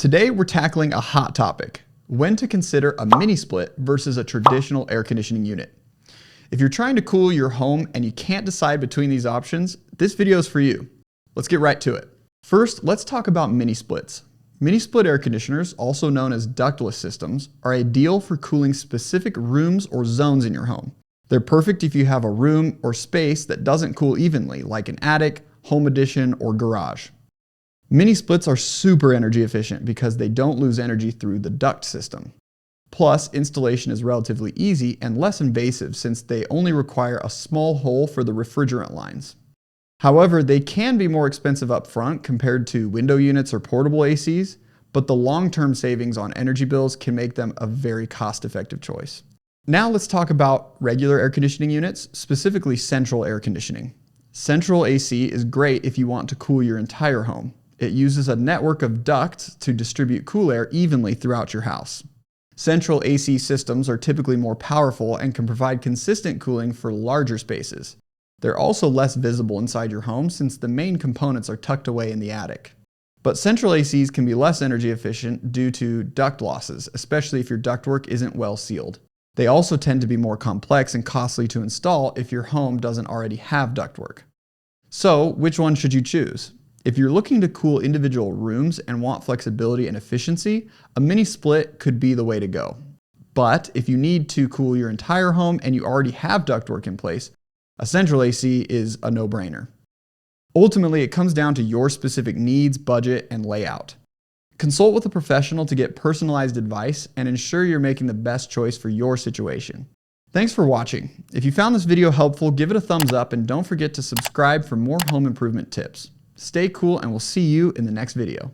Today we're tackling a hot topic: when to consider a mini split versus a traditional air conditioning unit. If you're trying to cool your home and you can't decide between these options, this video is for you. Let's get right to it. First, let's talk about mini splits. Mini split air conditioners, also known as ductless systems, are ideal for cooling specific rooms or zones in your home. They're perfect if you have a room or space that doesn't cool evenly, like an attic, home addition, or garage. Mini splits are super energy efficient because they don't lose energy through the duct system. Plus, installation is relatively easy and less invasive since they only require a small hole for the refrigerant lines. However, they can be more expensive up front compared to window units or portable ACs, but the long-term savings on energy bills can make them a very cost-effective choice. Now let's talk about regular air conditioning units, specifically central air conditioning. Central AC is great if you want to cool your entire home. It uses a network of ducts to distribute cool air evenly throughout your house. Central AC systems are typically more powerful and can provide consistent cooling for larger spaces. They're also less visible inside your home since the main components are tucked away in the attic. But central ACs can be less energy efficient due to duct losses, especially if your ductwork isn't well sealed. They also tend to be more complex and costly to install if your home doesn't already have ductwork. So, which one should you choose? If you're looking to cool individual rooms and want flexibility and efficiency, a mini split could be the way to go. But if you need to cool your entire home and you already have ductwork in place, a central AC is a no-brainer. Ultimately, it comes down to your specific needs, budget, and layout. Consult with a professional to get personalized advice and ensure you're making the best choice for your situation. Thanks for watching. If you found this video helpful, give it a thumbs up and don't forget to subscribe for more home improvement tips. Stay cool and we'll see you in the next video.